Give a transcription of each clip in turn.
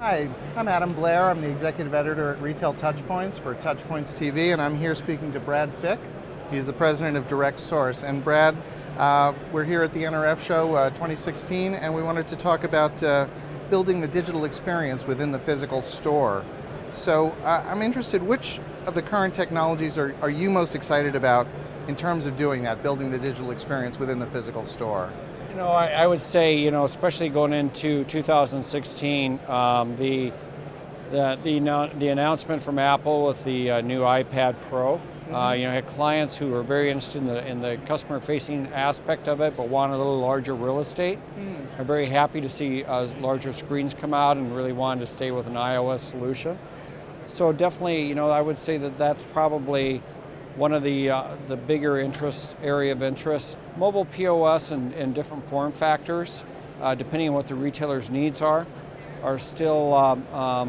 Hi, I'm Adam Blair. I'm the executive editor at Retail TouchPoints for TouchPoints TV, and I'm here speaking to Brad Fick. He's the president of Direct Source. And Brad, we're here at the NRF show 2016, and we wanted to talk about building the digital experience within the physical store. So I'm interested, which of the current technologies are you most excited about in terms of doing that, building the digital experience within the physical store? You know, I would say, especially going into 2016, the announcement from Apple with the new iPad Pro. Had clients who were very interested in the customer-facing aspect of it, but want a little larger real estate. I'm very happy to see larger screens come out, and really wanted to stay with an iOS solution. So definitely, I would say that's probably one of the bigger area of interest. Mobile POS and different form factors, depending on what the retailer's needs are still of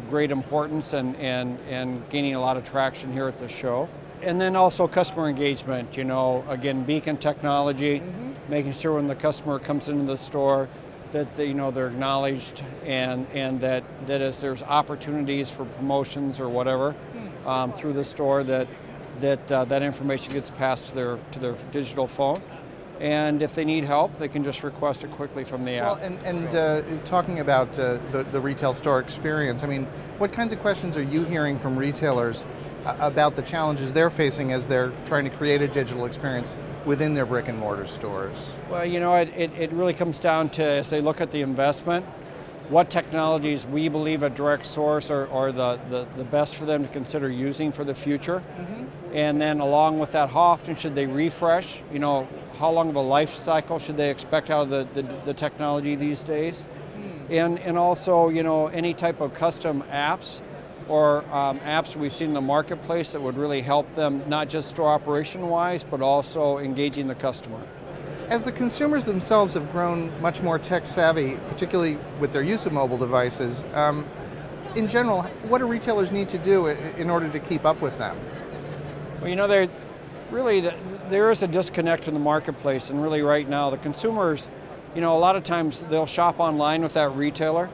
great importance and gaining a lot of traction here at the show. And then also customer engagement, again, beacon technology, making sure when the customer comes into the store that they're acknowledged and that as there's opportunities for promotions or whatever through the store, that information gets passed to their digital phone, and if they need help, they can just request it quickly from the app. Well, talking about the retail store experience, I mean, what kinds of questions are you hearing from retailers about the challenges they're facing as they're trying to create a digital experience within their brick and mortar stores? Well, it really comes down to, as they look at the investment, what technologies we believe at Direct Source are the best for them to consider using for the future. And then along with that, how often should they refresh? How long of a life cycle should they expect out of the technology these days? And also, any type of custom apps or apps we've seen in the marketplace that would really help them, not just store operation-wise, but also engaging the customer. As the consumers themselves have grown much more tech savvy, particularly with their use of mobile devices, in general, what do retailers need to do in order to keep up with them? Well, there is a disconnect in the marketplace, and really right now the consumers, a lot of times they'll shop online with that retailer,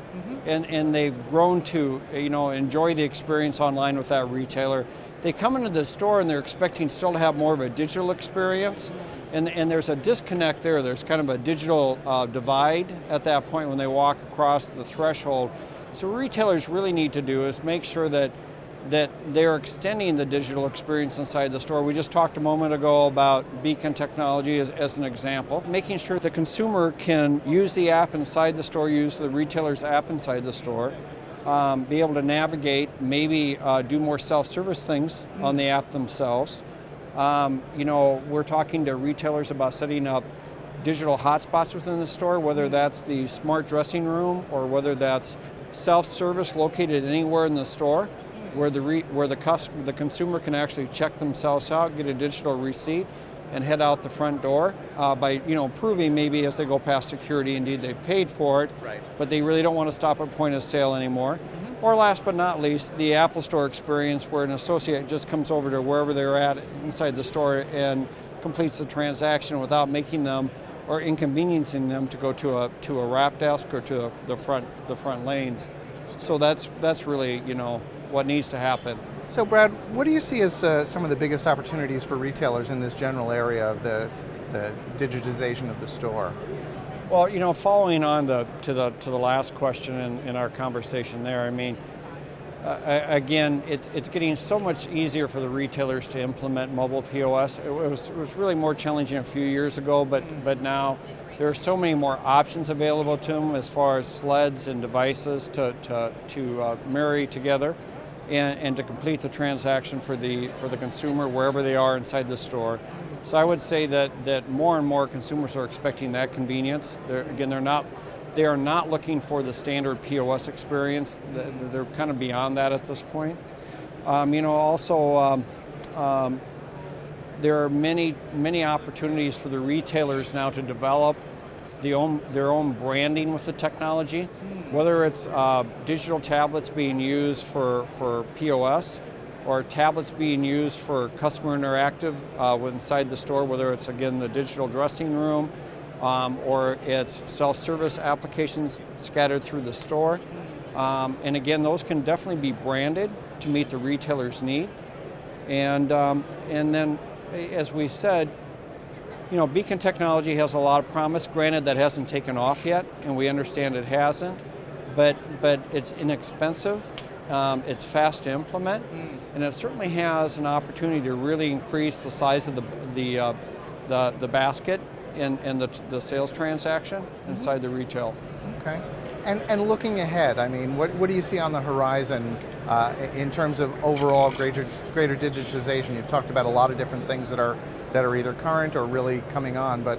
and they've grown to enjoy the experience online with that retailer. They come into the store and they're expecting still to have more of a digital experience, and there's a disconnect there. There's kind of a digital divide at that point when they walk across the threshold. So what retailers really need to do is make sure that they're extending the digital experience inside the store. We just talked a moment ago about beacon technology as an example. Making sure the consumer can use the app inside the store, use the retailer's app inside the store, be able to navigate, maybe do more self-service things on the app themselves. We're talking to retailers about setting up digital hotspots within the store, whether that's the smart dressing room or whether that's self-service located anywhere in the store, where the consumer can actually check themselves out, get a digital receipt, and head out the front door by proving maybe as they go past security indeed they've paid for it, but they really don't want to stop at point of sale anymore. Or last but not least, the Apple Store experience, where an associate just comes over to wherever they're at inside the store and completes the transaction without making them or inconveniencing them to go to a wrap desk or to the front lanes. So that's really what needs to happen. So Brad, what do you see as some of the biggest opportunities for retailers in this general area of the digitization of the store? Well, following on to the last question in our conversation there, I mean, again, it's getting so much easier for the retailers to implement mobile POS. It was really more challenging a few years ago, but now there are so many more options available to them as far as sleds and devices to marry together and to complete the transaction for the consumer wherever they are inside the store. So I would say that more and more consumers are expecting that convenience. They are not looking for the standard POS experience. They're kind of beyond that at this point. There are many opportunities for the retailers now to develop their own branding with the technology, whether it's digital tablets being used for POS or tablets being used for customer interactive inside the store, whether it's, again, the digital dressing room or it's self-service applications scattered through the store. And again, those can definitely be branded to meet the retailer's need. And then, as we said, beacon technology has a lot of promise. Granted, that hasn't taken off yet, and we understand it hasn't. But it's inexpensive. It's fast to implement, and it certainly has an opportunity to really increase the size of the basket and the sales transaction inside the retail. Okay. And looking ahead, I mean, what do you see on the horizon in terms of overall greater digitization? You've talked about a lot of different things that are either current or really coming on, but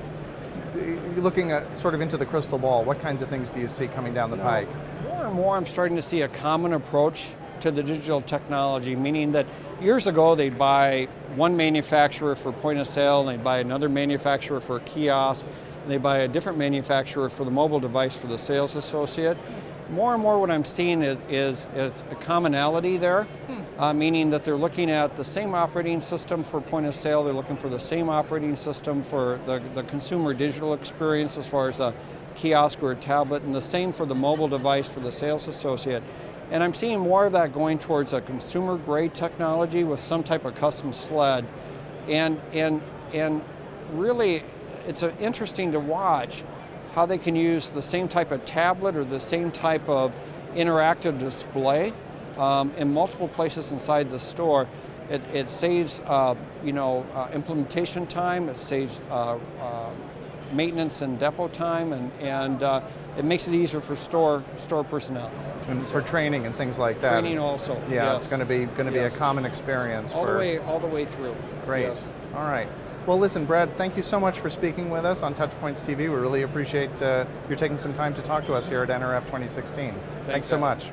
looking at sort of into the crystal ball, what kinds of things do you see coming down the pike? More and more, I'm starting to see a common approach to the digital technology, meaning that years ago they'd buy one manufacturer for point of sale, and they'd buy another manufacturer for a kiosk, and they buy a different manufacturer for the mobile device for the sales associate. More and more what I'm seeing is a commonality there, meaning that they're looking at the same operating system for point of sale, they're looking for the same operating system for the consumer digital experience as far as a kiosk or a tablet, and the same for the mobile device for the sales associate. And I'm seeing more of that going towards a consumer-grade technology with some type of custom sled. And really, it's interesting to watch how they can use the same type of tablet or the same type of interactive display in multiple places inside the store. It saves implementation time, it saves maintenance and depot time, and it makes it easier for store personnel. And for training and things like that. Training also. Yeah, yes. it's going to be a common experience all the way through. Great. Yes. All right. Well, listen, Brad, thank you so much for speaking with us on TouchPoints TV. We really appreciate you taking some time to talk to us here at NRF 2016. Thanks so much.